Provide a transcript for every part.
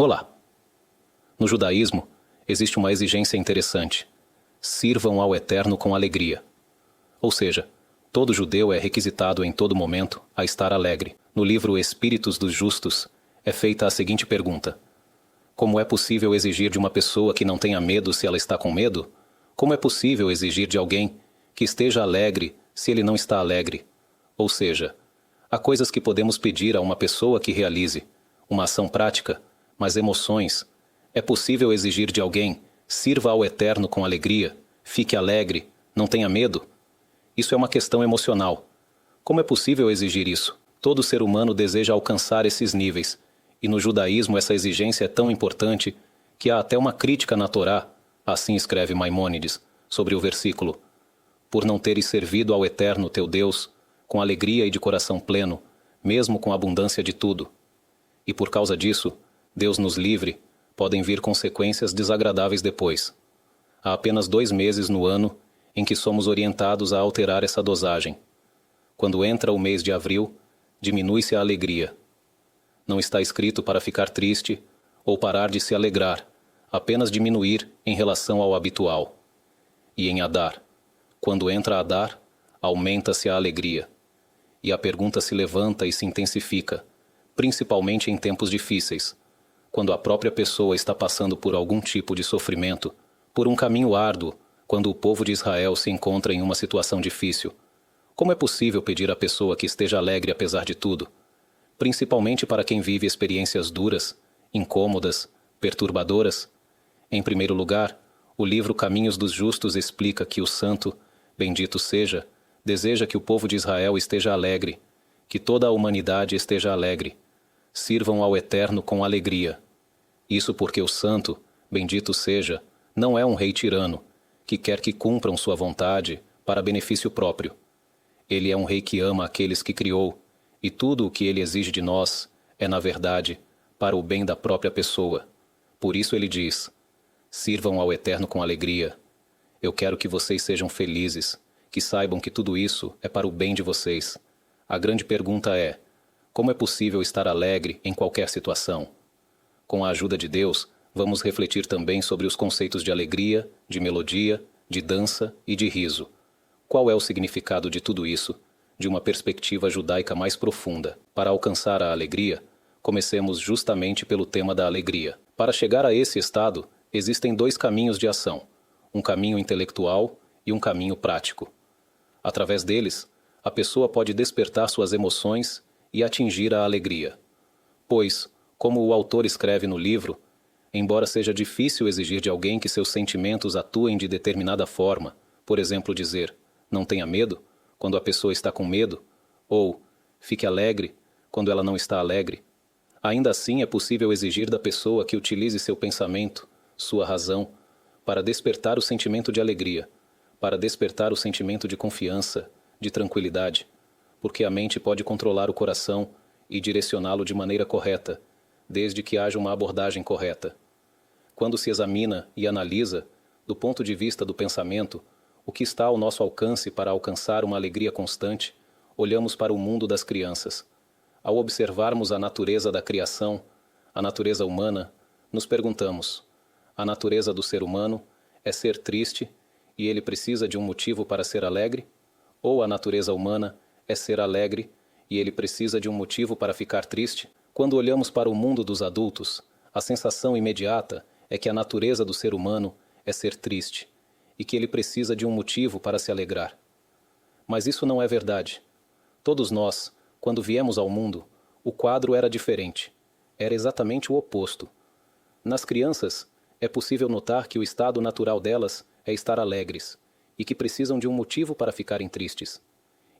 Olá! No judaísmo, existe uma exigência interessante. Sirvam ao Eterno com alegria. Ou seja, todo judeu é requisitado em todo momento a estar alegre. No livro Espíritos dos Justos, é feita a seguinte pergunta: como é possível exigir de uma pessoa que não tenha medo se ela está com medo? Como é possível exigir de alguém que esteja alegre se ele não está alegre? Ou seja, há coisas que podemos pedir a uma pessoa que realize, uma ação prática, mas emoções. É possível exigir de alguém: sirva ao Eterno com alegria, fique alegre, não tenha medo? Isso é uma questão emocional. Como é possível exigir isso? Todo ser humano deseja alcançar esses níveis, e no judaísmo essa exigência é tão importante que há até uma crítica na Torá, assim escreve Maimônides, sobre o versículo: por não teres servido ao Eterno teu Deus, com alegria e de coração pleno, mesmo com abundância de tudo. E por causa disso, Deus nos livre, podem vir consequências desagradáveis depois. Há apenas 2 meses no ano em que somos orientados a alterar essa dosagem. Quando entra o mês de abril, diminui-se a alegria. Não está escrito para ficar triste ou parar de se alegrar, apenas diminuir em relação ao habitual. E em Adar, quando entra Adar, aumenta-se a alegria. E a pergunta se levanta e se intensifica, principalmente em tempos difíceis, quando a própria pessoa está passando por algum tipo de sofrimento, por um caminho árduo, quando o povo de Israel se encontra em uma situação difícil. Como é possível pedir à pessoa que esteja alegre apesar de tudo? Principalmente para quem vive experiências duras, incômodas, perturbadoras. Em primeiro lugar, o livro Caminhos dos Justos explica que o santo, bendito seja, deseja que o povo de Israel esteja alegre, que toda a humanidade esteja alegre. Sirvam ao Eterno com alegria. Isso porque o santo, bendito seja, não é um rei tirano, que quer que cumpram sua vontade para benefício próprio. Ele é um rei que ama aqueles que criou, e tudo o que ele exige de nós é, na verdade, para o bem da própria pessoa. Por isso ele diz: sirvam ao Eterno com alegria. Eu quero que vocês sejam felizes, que saibam que tudo isso é para o bem de vocês. A grande pergunta é: como é possível estar alegre em qualquer situação? Com a ajuda de Deus, vamos refletir também sobre os conceitos de alegria, de melodia, de dança e de riso. Qual é o significado de tudo isso, de uma perspectiva judaica mais profunda? Para alcançar a alegria, comecemos justamente pelo tema da alegria. Para chegar a esse estado, existem 2 caminhos de ação, um caminho intelectual e um caminho prático. Através deles, a pessoa pode despertar suas emoções e atingir a alegria. Pois, como o autor escreve no livro, embora seja difícil exigir de alguém que seus sentimentos atuem de determinada forma, por exemplo dizer, não tenha medo, quando a pessoa está com medo, ou fique alegre, quando ela não está alegre, ainda assim é possível exigir da pessoa que utilize seu pensamento, sua razão, para despertar o sentimento de alegria, para despertar o sentimento de confiança, de tranquilidade, porque a mente pode controlar o coração e direcioná-lo de maneira correta, desde que haja uma abordagem correta. Quando se examina e analisa, do ponto de vista do pensamento, o que está ao nosso alcance para alcançar uma alegria constante, olhamos para o mundo das crianças. Ao observarmos a natureza da criação, a natureza humana, nos perguntamos: a natureza do ser humano é ser triste e ele precisa de um motivo para ser alegre? Ou a natureza humana é ser alegre e ele precisa de um motivo para ficar triste? Quando olhamos para o mundo dos adultos, a sensação imediata é que a natureza do ser humano é ser triste e que ele precisa de um motivo para se alegrar. Mas isso não é verdade. Todos nós, quando viemos ao mundo, o quadro era diferente. Era exatamente o oposto. Nas crianças, é possível notar que o estado natural delas é estar alegres e que precisam de um motivo para ficarem tristes.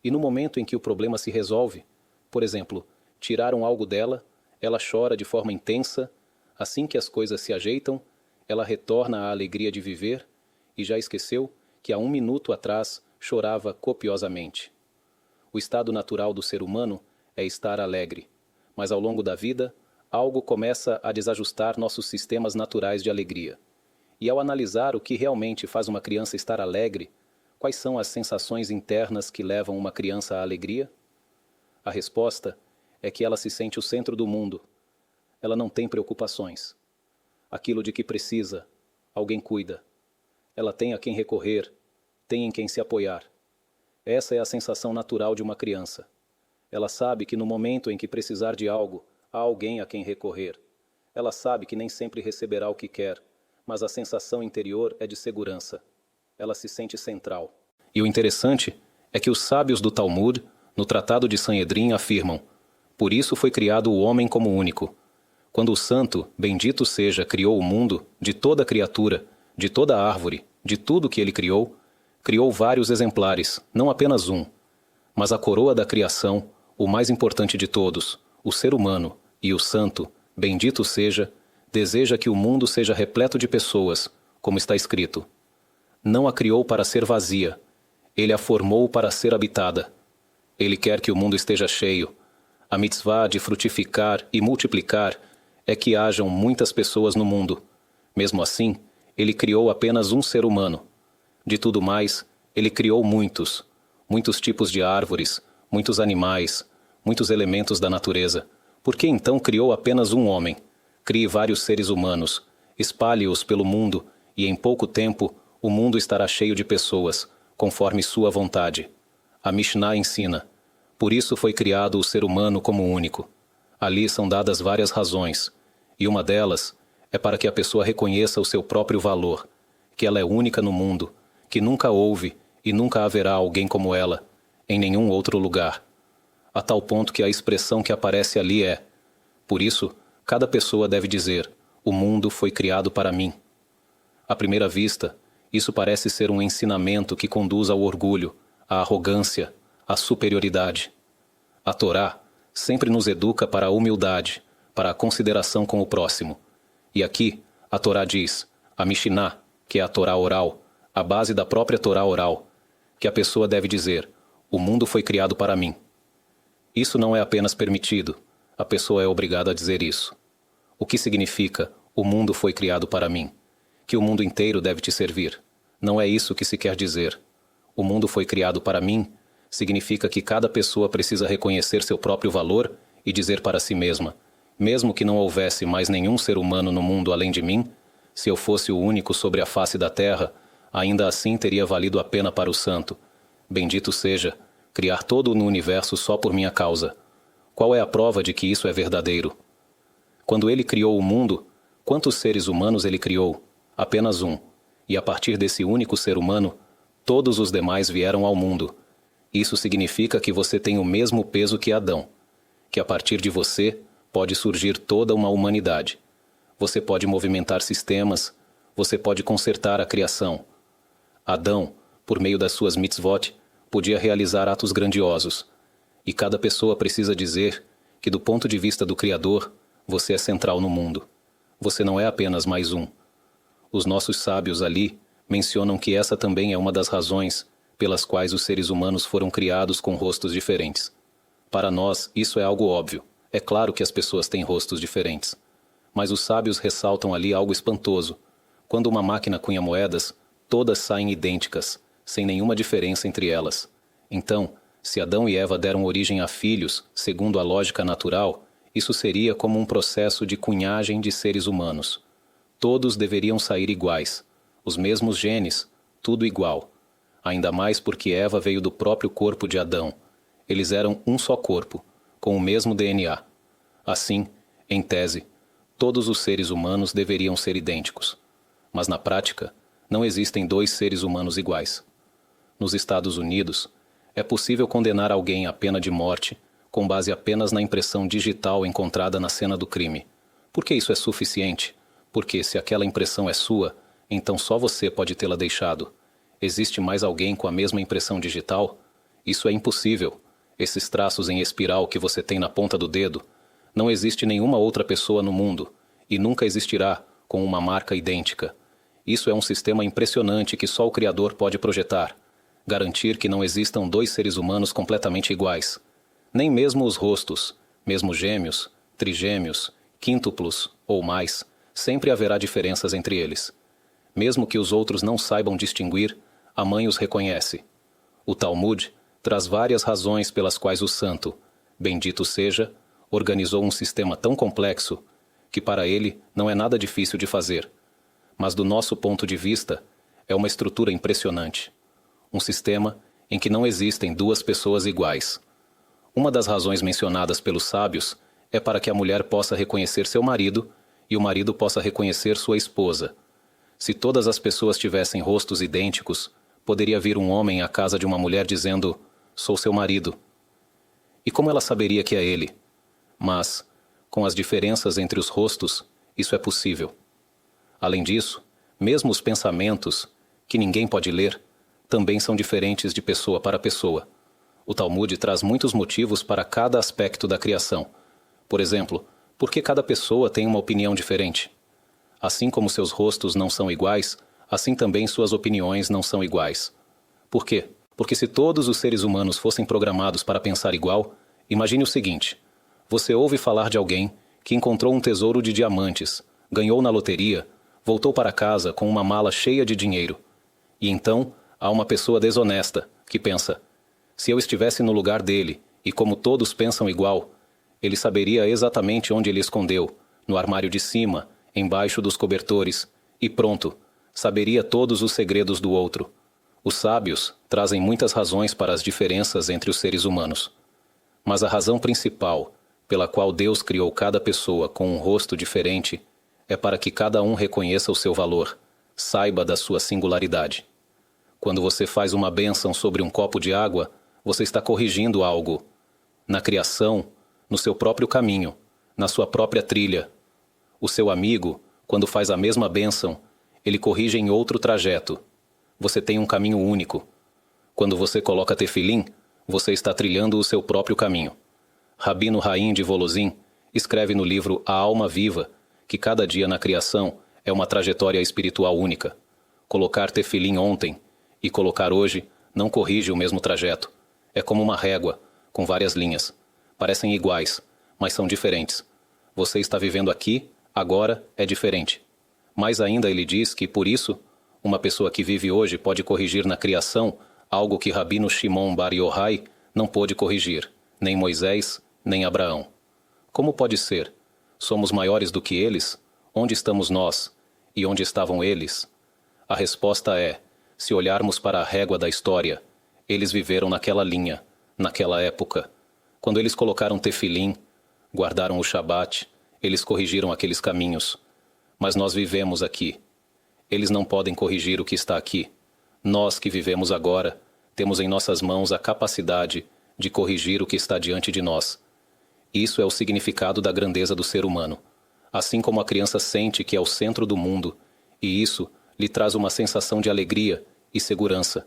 E no momento em que o problema se resolve, por exemplo, tiraram algo dela, ela chora de forma intensa. Assim que as coisas se ajeitam, ela retorna à alegria de viver e já esqueceu que há 1 minuto atrás chorava copiosamente. O estado natural do ser humano é estar alegre, mas ao longo da vida, algo começa a desajustar nossos sistemas naturais de alegria. E ao analisar o que realmente faz uma criança estar alegre, quais são as sensações internas que levam uma criança à alegria? A resposta é que ela se sente o centro do mundo. Ela não tem preocupações. Aquilo de que precisa, alguém cuida. Ela tem a quem recorrer, tem em quem se apoiar. Essa é a sensação natural de uma criança. Ela sabe que no momento em que precisar de algo, há alguém a quem recorrer. Ela sabe que nem sempre receberá o que quer, mas a sensação interior é de segurança. Ela se sente central. E o interessante é que os sábios do Talmud, no Tratado de Sanhedrin, afirmam: por isso foi criado o homem como único. Quando o santo, bendito seja, criou o mundo, de toda criatura, de toda árvore, de tudo que ele criou vários exemplares, não apenas um. Mas a coroa da criação, o mais importante de todos, o ser humano e o santo, bendito seja, deseja que o mundo seja repleto de pessoas, como está escrito. Não a criou para ser vazia, ele a formou para ser habitada. Ele quer que o mundo esteja cheio. A mitzvah de frutificar e multiplicar é que hajam muitas pessoas no mundo. Mesmo assim, ele criou apenas um ser humano. De tudo mais, ele criou muitos tipos de árvores, muitos animais, muitos elementos da natureza. Por que então criou apenas um homem? Crie vários seres humanos, espalhe-os pelo mundo, e em pouco tempo o mundo estará cheio de pessoas, conforme sua vontade. A Mishnah ensina: por isso foi criado o ser humano como único. Ali são dadas várias razões, e uma delas é para que a pessoa reconheça o seu próprio valor, que ela é única no mundo, que nunca houve e nunca haverá alguém como ela, em nenhum outro lugar. A tal ponto que a expressão que aparece ali é: por isso, cada pessoa deve dizer: o mundo foi criado para mim. À primeira vista, isso parece ser um ensinamento que conduz ao orgulho, à arrogância, à superioridade. A Torá sempre nos educa para a humildade, para a consideração com o próximo. E aqui, a Torá diz, a Mishnah, que é a Torá oral, a base da própria Torá oral, que a pessoa deve dizer: o mundo foi criado para mim. Isso não é apenas permitido, a pessoa é obrigada a dizer isso. O que significa: o mundo foi criado para mim? Que o mundo inteiro deve te servir. Não é isso que se quer dizer. O mundo foi criado para mim significa que cada pessoa precisa reconhecer seu próprio valor e dizer para si mesma: mesmo que não houvesse mais nenhum ser humano no mundo além de mim, se eu fosse o único sobre a face da terra, ainda assim teria valido a pena para o santo. Bendito seja, criar todo no universo só por minha causa. Qual é a prova de que isso é verdadeiro? Quando ele criou o mundo, quantos seres humanos ele criou? Apenas um. E a partir desse único ser humano, todos os demais vieram ao mundo. Isso significa que você tem o mesmo peso que Adão, que a partir de você pode surgir toda uma humanidade. Você pode movimentar sistemas, você pode consertar a criação. Adão, por meio das suas mitzvot, podia realizar atos grandiosos. E cada pessoa precisa dizer que, do ponto de vista do Criador, você é central no mundo. Você não é apenas mais um. Os nossos sábios ali mencionam que essa também é uma das razões pelas quais os seres humanos foram criados com rostos diferentes. Para nós, isso é algo óbvio. É claro que as pessoas têm rostos diferentes. Mas os sábios ressaltam ali algo espantoso. Quando uma máquina cunha moedas, todas saem idênticas, sem nenhuma diferença entre elas. Então, se Adão e Eva deram origem a filhos, segundo a lógica natural, isso seria como um processo de cunhagem de seres humanos. Todos deveriam sair iguais, os mesmos genes, tudo igual. Ainda mais porque Eva veio do próprio corpo de Adão. Eles eram um só corpo, com o mesmo DNA. Assim, em tese, todos os seres humanos deveriam ser idênticos. Mas na prática, não existem dois seres humanos iguais. Nos Estados Unidos, é possível condenar alguém à pena de morte com base apenas na impressão digital encontrada na cena do crime. Por que isso é suficiente? Porque se aquela impressão é sua, então só você pode tê-la deixado. Existe mais alguém com a mesma impressão digital? Isso é impossível. Esses traços em espiral que você tem na ponta do dedo, não existe nenhuma outra pessoa no mundo, e nunca existirá com uma marca idêntica. Isso é um sistema impressionante que só o Criador pode projetar. Garantir que não existam dois seres humanos completamente iguais. Nem mesmo os rostos, mesmo gêmeos, trigêmeos, quíntuplos ou mais, sempre haverá diferenças entre eles. Mesmo que os outros não saibam distinguir, a mãe os reconhece. O Talmud traz várias razões pelas quais o santo, bendito seja, organizou um sistema tão complexo que para ele não é nada difícil de fazer. Mas do nosso ponto de vista, é uma estrutura impressionante. Um sistema em que não existem duas pessoas iguais. Uma das razões mencionadas pelos sábios é para que a mulher possa reconhecer seu marido e o marido possa reconhecer sua esposa. Se todas as pessoas tivessem rostos idênticos, poderia vir um homem à casa de uma mulher dizendo: "Sou seu marido." E como ela saberia que é ele? Mas, com as diferenças entre os rostos, isso é possível. Além disso, mesmo os pensamentos, que ninguém pode ler, também são diferentes de pessoa para pessoa. O Talmud traz muitos motivos para cada aspecto da criação. Por exemplo, por que cada pessoa tem uma opinião diferente? Assim como seus rostos não são iguais, assim também suas opiniões não são iguais. Por quê? Porque se todos os seres humanos fossem programados para pensar igual, imagine o seguinte: você ouve falar de alguém que encontrou um tesouro de diamantes, ganhou na loteria, voltou para casa com uma mala cheia de dinheiro. E então há uma pessoa desonesta que pensa: se eu estivesse no lugar dele, e como todos pensam igual, ele saberia exatamente onde ele escondeu, no armário de cima, embaixo dos cobertores, e pronto, saberia todos os segredos do outro. Os sábios trazem muitas razões para as diferenças entre os seres humanos. Mas a razão principal pela qual Deus criou cada pessoa com um rosto diferente é para que cada um reconheça o seu valor, saiba da sua singularidade. Quando você faz uma bênção sobre um copo de água, você está corrigindo algo na criação, no seu próprio caminho, na sua própria trilha. O seu amigo, quando faz a mesma bênção, ele corrige em outro trajeto. Você tem um caminho único. Quando você coloca tefilim, você está trilhando o seu próprio caminho. Rabino Haim de Volozhin escreve no livro A Alma Viva que cada dia na criação é uma trajetória espiritual única. Colocar tefilim ontem e colocar hoje não corrige o mesmo trajeto. É como uma régua, com várias linhas. Parecem iguais, mas são diferentes. Você está vivendo aqui, agora é diferente. Mais ainda ele diz que, por isso, uma pessoa que vive hoje pode corrigir na criação algo que Rabino Shimon Bar Yochai não pôde corrigir, nem Moisés, nem Abraão. Como pode ser? Somos maiores do que eles? Onde estamos nós? E onde estavam eles? A resposta é: se olharmos para a régua da história, eles viveram naquela linha, naquela época. Quando eles colocaram tefilim, guardaram o Shabat, eles corrigiram aqueles caminhos. Mas nós vivemos aqui. Eles não podem corrigir o que está aqui. Nós que vivemos agora, temos em nossas mãos a capacidade de corrigir o que está diante de nós. Isso é o significado da grandeza do ser humano. Assim como a criança sente que é o centro do mundo, e isso lhe traz uma sensação de alegria e segurança.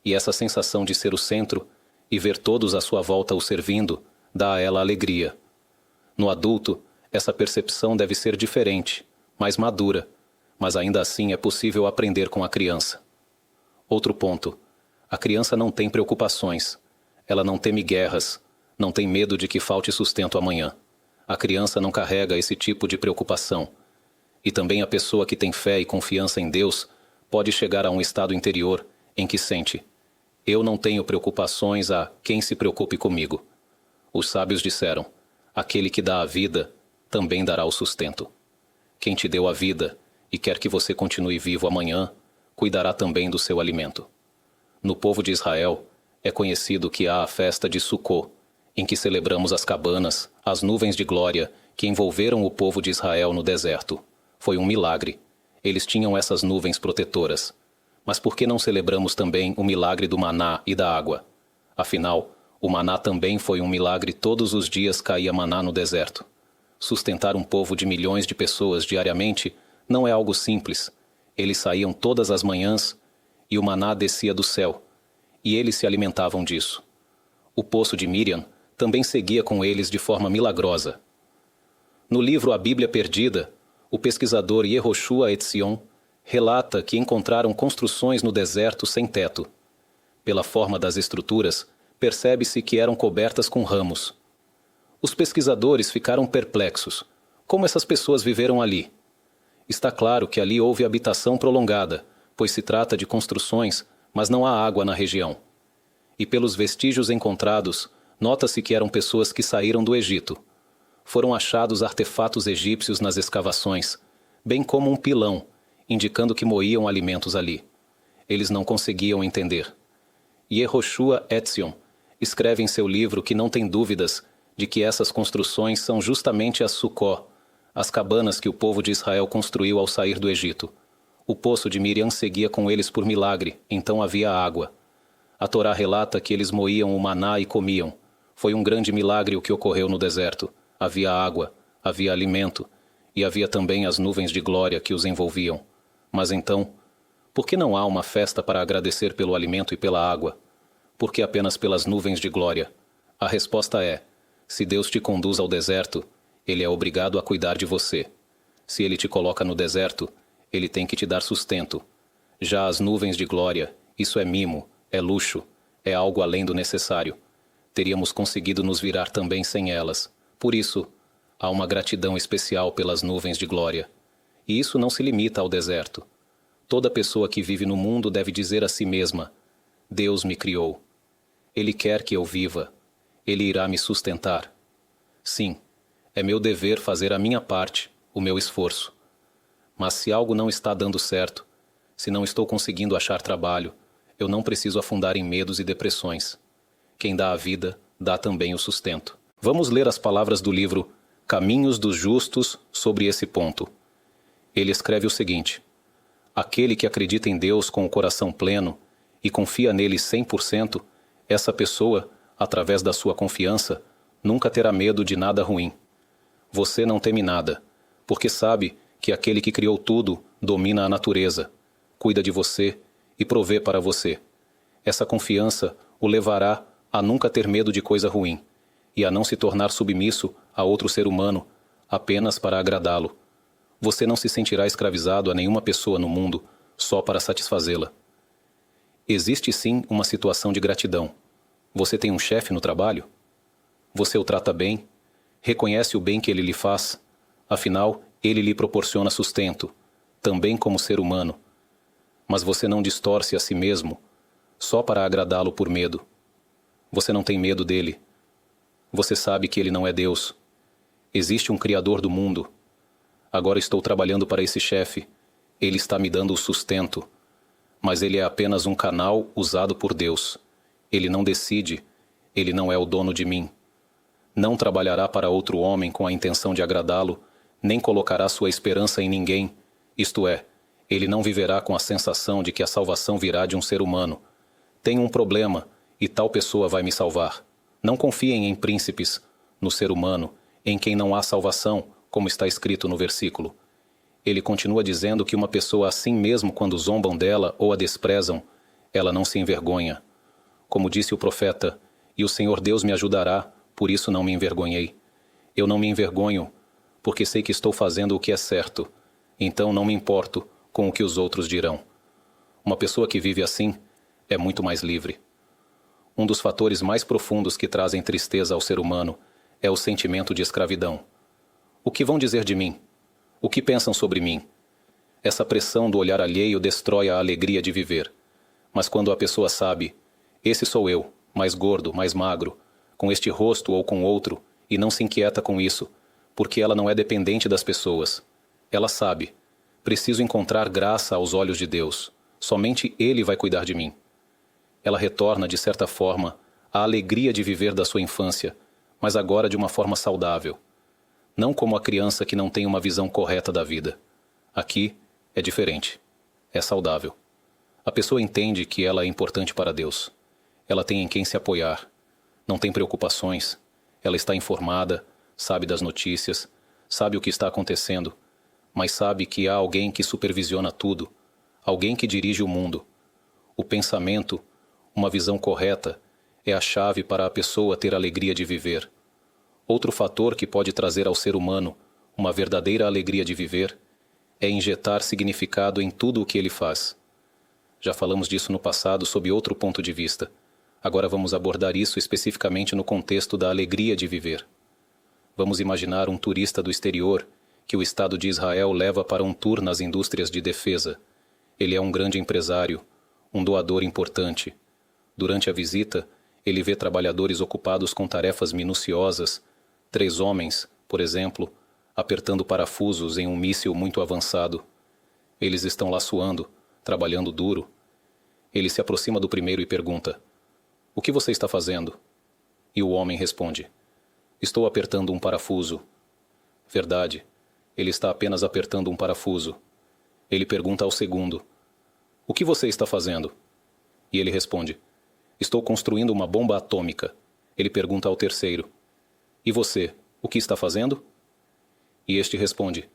E essa sensação de ser o centro e ver todos à sua volta o servindo, dá a ela alegria. No adulto, essa percepção deve ser diferente, mais madura, mas ainda assim é possível aprender com a criança. Outro ponto: a criança não tem preocupações. Ela não teme guerras, não tem medo de que falte sustento amanhã. A criança não carrega esse tipo de preocupação. E também a pessoa que tem fé e confiança em Deus pode chegar a um estado interior em que sente: eu não tenho preocupações a quem se preocupe comigo. Os sábios disseram: aquele que dá a vida também dará o sustento. Quem te deu a vida e quer que você continue vivo amanhã, cuidará também do seu alimento. No povo de Israel, é conhecido que há a festa de Sucô, em que celebramos as cabanas, as nuvens de glória que envolveram o povo de Israel no deserto. Foi um milagre. Eles tinham essas nuvens protetoras. Mas por que não celebramos também o milagre do maná e da água? Afinal, o maná também foi um milagre. Todos os dias caía maná no deserto. Sustentar um povo de milhões de pessoas diariamente não é algo simples. Eles saíam todas as manhãs e o maná descia do céu, e eles se alimentavam disso. O poço de Miriam também seguia com eles de forma milagrosa. No livro A Bíblia Perdida, o pesquisador Yehoshua Etzion relata que encontraram construções no deserto sem teto. Pela forma das estruturas, percebe-se que eram cobertas com ramos. Os pesquisadores ficaram perplexos. Como essas pessoas viveram ali? Está claro que ali houve habitação prolongada, pois se trata de construções, mas não há água na região. E pelos vestígios encontrados, nota-se que eram pessoas que saíram do Egito. foram achados artefatos egípcios nas escavações, bem como um pilão, indicando que moíam alimentos ali. Eles não conseguiam entender. Yehoshua Etzion escreve em seu livro que não tem dúvidas de que essas construções são justamente as Sucó, as cabanas que o povo de Israel construiu ao sair do Egito. O poço de Miriam seguia com eles por milagre, então havia água. A Torá relata que eles moíam o maná e comiam. Foi um grande milagre o que ocorreu no deserto. Havia água, havia alimento, e havia também as nuvens de glória que os envolviam. Mas então, por que não há uma festa para agradecer pelo alimento e pela água? Por que apenas pelas nuvens de glória? A resposta é: se Deus te conduz ao deserto, Ele é obrigado a cuidar de você. Se Ele te coloca no deserto, Ele tem que te dar sustento. Já as nuvens de glória, isso é mimo, é luxo, é algo além do necessário. Teríamos conseguido nos virar também sem elas. Por isso, há uma gratidão especial pelas nuvens de glória. E isso não se limita ao deserto. Toda pessoa que vive no mundo deve dizer a si mesma: Deus me criou. Ele quer que eu viva. Ele irá me sustentar. Sim, é meu dever fazer a minha parte, o meu esforço. Mas se algo não está dando certo, se não estou conseguindo achar trabalho, eu não preciso afundar em medos e depressões. Quem dá a vida, dá também o sustento. Vamos ler as palavras do livro Caminhos dos Justos sobre esse ponto. Ele escreve o seguinte: aquele que acredita em Deus com o coração pleno e confia nele 100%, essa pessoa, através da sua confiança, nunca terá medo de nada ruim. Você não teme nada, porque sabe que aquele que criou tudo domina a natureza, cuida de você e provê para você. Essa confiança o levará a nunca ter medo de coisa ruim e a não se tornar submisso a outro ser humano apenas para agradá-lo. Você não se sentirá escravizado a nenhuma pessoa no mundo só para satisfazê-la. Existe sim uma situação de gratidão. Você tem um chefe no trabalho? Você o trata bem? Reconhece o bem que ele lhe faz? Afinal, ele lhe proporciona sustento, também como ser humano. Mas você não distorce a si mesmo só para agradá-lo por medo. Você não tem medo dele. Você sabe que ele não é Deus. Existe um Criador do mundo. Agora estou trabalhando para esse chefe. Ele está me dando o sustento. Mas ele é apenas um canal usado por Deus. Ele não decide. Ele não é o dono de mim. Não trabalhará para outro homem com a intenção de agradá-lo, nem colocará sua esperança em ninguém. Isto é, ele não viverá com a sensação de que a salvação virá de um ser humano. Tenho um problema e tal pessoa vai me salvar. Não confiem em príncipes, no ser humano, em quem não há salvação, como está escrito no versículo. Ele continua dizendo que uma pessoa assim mesmo quando zombam dela ou a desprezam, ela não se envergonha. Como disse o profeta, e o Senhor Deus me ajudará, por isso não me envergonhei. Eu não me envergonho, porque sei que estou fazendo o que é certo, então não me importo com o que os outros dirão. Uma pessoa que vive assim é muito mais livre. Um dos fatores mais profundos que trazem tristeza ao ser humano é o sentimento de escravidão. O que vão dizer de mim? O que pensam sobre mim? Essa pressão do olhar alheio destrói a alegria de viver. Mas quando a pessoa sabe, esse sou eu, mais gordo, mais magro, com este rosto ou com outro, e não se inquieta com isso, porque ela não é dependente das pessoas. Ela sabe, preciso encontrar graça aos olhos de Deus. Somente Ele vai cuidar de mim. Ela retorna, de certa forma, à alegria de viver da sua infância, mas agora de uma forma saudável. Não como a criança que não tem uma visão correta da vida. Aqui é diferente. É saudável. A pessoa entende que ela é importante para Deus. Ela tem em quem se apoiar. Não tem preocupações. Ela está informada, sabe das notícias, sabe o que está acontecendo, mas sabe que há alguém que supervisiona tudo, alguém que dirige o mundo. O pensamento, uma visão correta, é a chave para a pessoa ter alegria de viver. Outro fator que pode trazer ao ser humano uma verdadeira alegria de viver é injetar significado em tudo o que ele faz. Já falamos disso no passado sob outro ponto de vista. Agora vamos abordar isso especificamente no contexto da alegria de viver. Vamos imaginar um turista do exterior que o Estado de Israel leva para um tour nas indústrias de defesa. Ele é um grande empresário, um doador importante. Durante a visita, ele vê trabalhadores ocupados com tarefas minuciosas, 3 homens, por exemplo, apertando parafusos em um míssil muito avançado. Eles estão lá suando, trabalhando duro. Ele se aproxima do primeiro e pergunta: "O que você está fazendo?" E o homem responde: "Estou apertando um parafuso." Verdade, ele está apenas apertando um parafuso. Ele pergunta ao segundo: "O que você está fazendo?" E ele responde: "Estou construindo uma bomba atômica." Ele pergunta ao terceiro: "E você, o que está fazendo?" E este responde: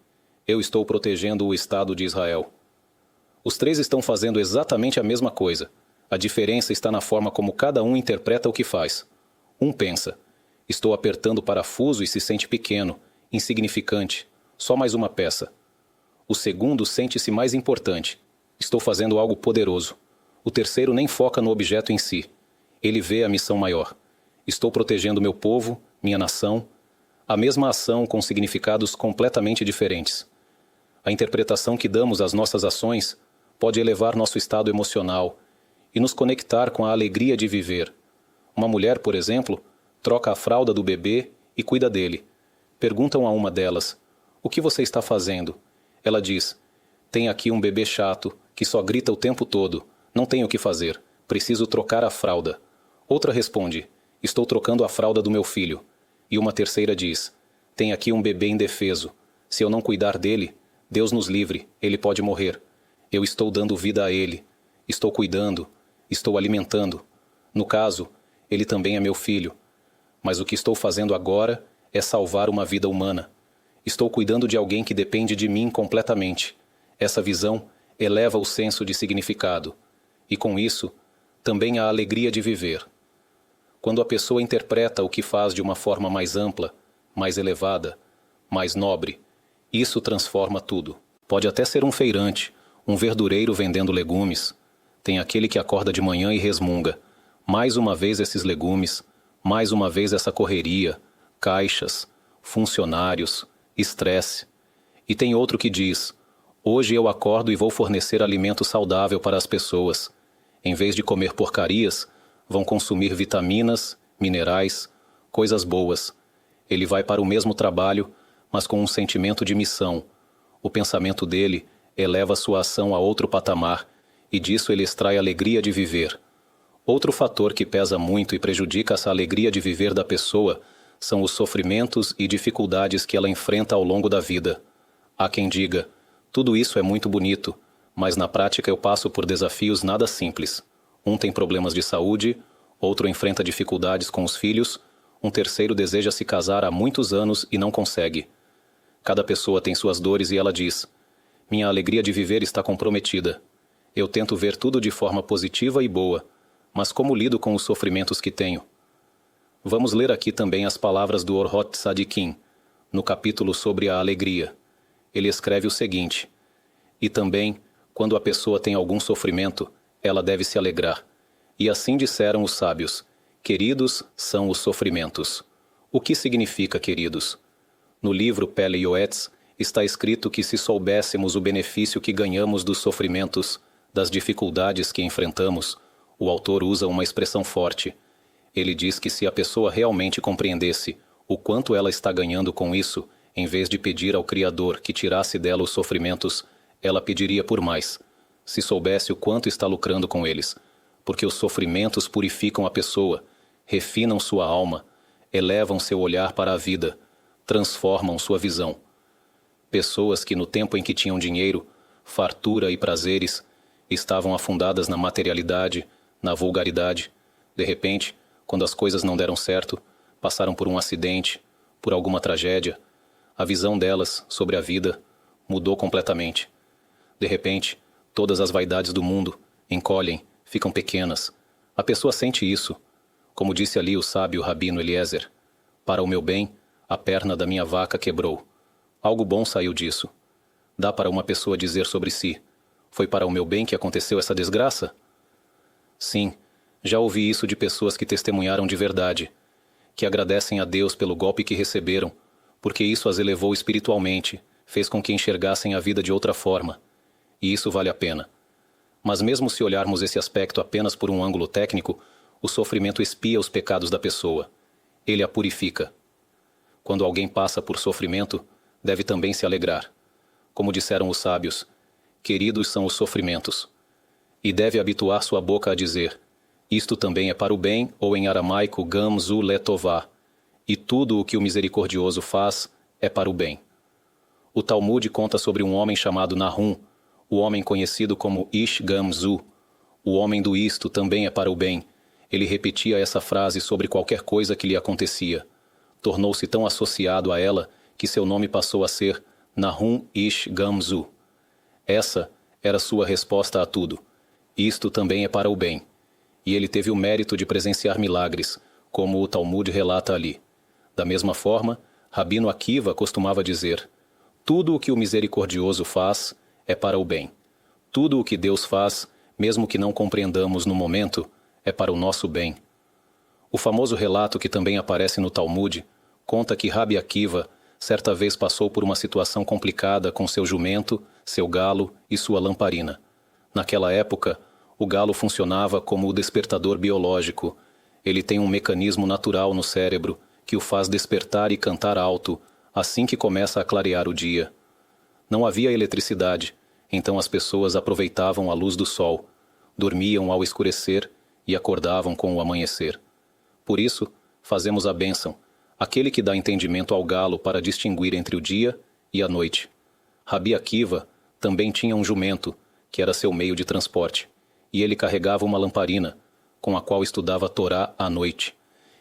"Eu estou protegendo o Estado de Israel." Os três estão fazendo exatamente a mesma coisa. A diferença está na forma como cada um interpreta o que faz. Um pensa: "Estou apertando o parafuso" e se sente pequeno, insignificante, só mais uma peça. O segundo sente-se mais importante: "Estou fazendo algo poderoso." O terceiro nem foca no objeto em si. Ele vê a missão maior: "Estou protegendo meu povo, minha nação." A mesma ação com significados completamente diferentes. A interpretação que damos às nossas ações pode elevar nosso estado emocional e nos conectar com a alegria de viver. Uma mulher, por exemplo, troca a fralda do bebê e cuida dele. Perguntam a uma delas: "O que você está fazendo?" Ela diz: "Tem aqui um bebê chato que só grita o tempo todo. Não tenho o que fazer. Preciso trocar a fralda." Outra responde: "Estou trocando a fralda do meu filho." E uma terceira diz: "Tem aqui um bebê indefeso. Se eu não cuidar dele, Deus nos livre, ele pode morrer. Eu estou dando vida a ele. Estou cuidando, estou alimentando. No caso, ele também é meu filho. Mas o que estou fazendo agora é salvar uma vida humana. Estou cuidando de alguém que depende de mim completamente." Essa visão eleva o senso de significado. E com isso, também a alegria de viver. Quando a pessoa interpreta o que faz de uma forma mais ampla, mais elevada, mais nobre, isso transforma tudo. Pode até ser um feirante, um verdureiro vendendo legumes. Tem aquele que acorda de manhã e resmunga: "Mais uma vez esses legumes, mais uma vez essa correria, caixas, funcionários, estresse." E tem outro que diz: "Hoje eu acordo e vou fornecer alimento saudável para as pessoas. Em vez de comer porcarias, vão consumir vitaminas, minerais, coisas boas." Ele vai para o mesmo trabalho, mas com um sentimento de missão. O pensamento dele eleva sua ação a outro patamar, e disso ele extrai a alegria de viver. Outro fator que pesa muito e prejudica essa alegria de viver da pessoa são os sofrimentos e dificuldades que ela enfrenta ao longo da vida. Há quem diga: "Tudo isso é muito bonito, mas na prática eu passo por desafios nada simples. Um tem problemas de saúde, outro enfrenta dificuldades com os filhos, um terceiro deseja se casar há muitos anos e não consegue." Cada pessoa tem suas dores e ela diz: "Minha alegria de viver está comprometida. Eu tento ver tudo de forma positiva e boa, mas como lido com os sofrimentos que tenho?" Vamos ler aqui também as palavras do Orhot Tzadikim, no capítulo sobre a alegria. Ele escreve o seguinte: "E também, quando a pessoa tem algum sofrimento, ela deve se alegrar. E assim disseram os sábios: queridos são os sofrimentos." O que significa queridos? No livro Pele Yoetz está escrito que se soubéssemos o benefício que ganhamos dos sofrimentos, das dificuldades que enfrentamos, o autor usa uma expressão forte. Ele diz que se a pessoa realmente compreendesse o quanto ela está ganhando com isso, em vez de pedir ao Criador que tirasse dela os sofrimentos, ela pediria por mais, se soubesse o quanto está lucrando com eles, porque os sofrimentos purificam a pessoa, refinam sua alma, elevam seu olhar para a vida, transformam sua visão. Pessoas que no tempo em que tinham dinheiro, fartura e prazeres, estavam afundadas na materialidade, na vulgaridade. De repente, quando as coisas não deram certo, passaram por um acidente, por alguma tragédia, a visão delas sobre a vida mudou completamente. De repente, todas as vaidades do mundo encolhem, ficam pequenas. A pessoa sente isso. Como disse ali o sábio Rabino Eliezer: "Para o meu bem, a perna da minha vaca quebrou." Algo bom saiu disso. Dá para uma pessoa dizer sobre si: "Foi para o meu bem que aconteceu essa desgraça?" Sim, já ouvi isso de pessoas que testemunharam de verdade, que agradecem a Deus pelo golpe que receberam, porque isso as elevou espiritualmente, fez com que enxergassem a vida de outra forma. E isso vale a pena. Mas mesmo se olharmos esse aspecto apenas por um ângulo técnico, o sofrimento expia os pecados da pessoa. Ele a purifica. Quando alguém passa por sofrimento, deve também se alegrar. Como disseram os sábios, queridos são os sofrimentos. E deve habituar sua boca a dizer, isto também é para o bem, ou em aramaico, gam zu letová, e tudo o que o misericordioso faz é para o bem. O Talmud conta sobre um homem chamado Nahum, o homem conhecido como Ish Gam Zu. O homem do isto também é para o bem. Ele repetia essa frase sobre qualquer coisa que lhe acontecia. Tornou-se tão associado a ela que seu nome passou a ser Nahum Ish Gam Zu. Essa era sua resposta a tudo. Isto também é para o bem. E ele teve o mérito de presenciar milagres, como o Talmud relata ali. Da mesma forma, Rabino Akiva costumava dizer, tudo o que o misericordioso faz é para o bem. Tudo o que Deus faz, mesmo que não compreendamos no momento, é para o nosso bem. O famoso relato que também aparece no Talmud conta que Rabi Akiva certa vez passou por uma situação complicada com seu jumento, seu galo e sua lamparina. Naquela época, o galo funcionava como o despertador biológico. Ele tem um mecanismo natural no cérebro que o faz despertar e cantar alto assim que começa a clarear o dia. Não havia eletricidade, então as pessoas aproveitavam a luz do sol, dormiam ao escurecer e acordavam com o amanhecer. Por isso, fazemos a bênção, aquele que dá entendimento ao galo para distinguir entre o dia e a noite. Rabi Akiva também tinha um jumento, que era seu meio de transporte, e ele carregava uma lamparina, com a qual estudava a Torá à noite.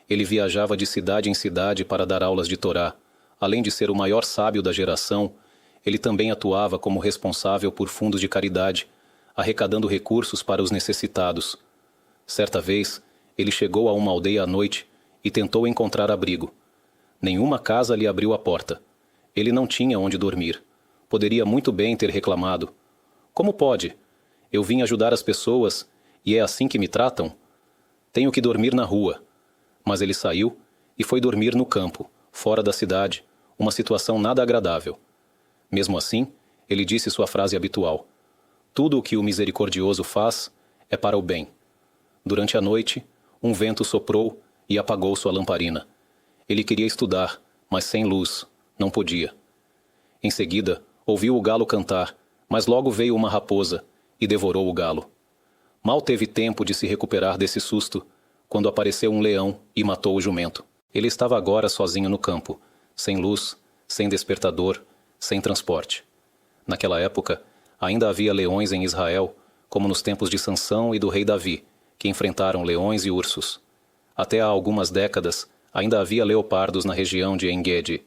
Ele viajava de cidade em cidade para dar aulas de Torá. Além de ser o maior sábio da geração, ele também atuava como responsável por fundos de caridade, arrecadando recursos para os necessitados. Certa vez, ele chegou a uma aldeia à noite e tentou encontrar abrigo. Nenhuma casa lhe abriu a porta. Ele não tinha onde dormir. Poderia muito bem ter reclamado. Como pode? Eu vim ajudar as pessoas e é assim que me tratam? Tenho que dormir na rua. Mas ele saiu e foi dormir no campo, fora da cidade, uma situação nada agradável. Mesmo assim, ele disse sua frase habitual. Tudo o que o misericordioso faz é para o bem. Durante a noite, um vento soprou e apagou sua lamparina. Ele queria estudar, mas sem luz, não podia. Em seguida, ouviu o galo cantar, mas logo veio uma raposa e devorou o galo. Mal teve tempo de se recuperar desse susto, quando apareceu um leão e matou o jumento. Ele estava agora sozinho no campo, sem luz, sem despertador, sem transporte. Naquela época, ainda havia leões em Israel, como nos tempos de Sansão e do rei Davi, que enfrentaram leões e ursos. Até há algumas décadas, ainda havia leopardos na região de En-Gedi.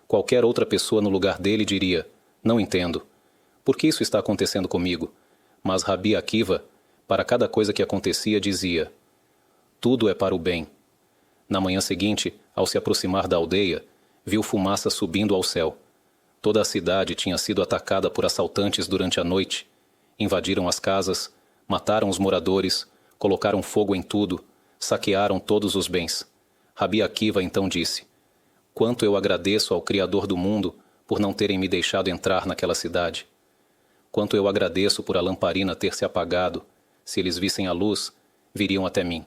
Qualquer outra pessoa no lugar dele diria, não entendo. Por que isso está acontecendo comigo? Mas Rabi Akiva, para cada coisa que acontecia, dizia, tudo é para o bem. Na manhã seguinte, ao se aproximar da aldeia, viu fumaça subindo ao céu. Toda a cidade tinha sido atacada por assaltantes durante a noite. Invadiram as casas, mataram os moradores, colocaram fogo em tudo, saquearam todos os bens. Rabi Akiva então disse, quanto eu agradeço ao Criador do mundo por não terem me deixado entrar naquela cidade. Quanto eu agradeço por a lamparina ter se apagado. Se eles vissem a luz, viriam até mim.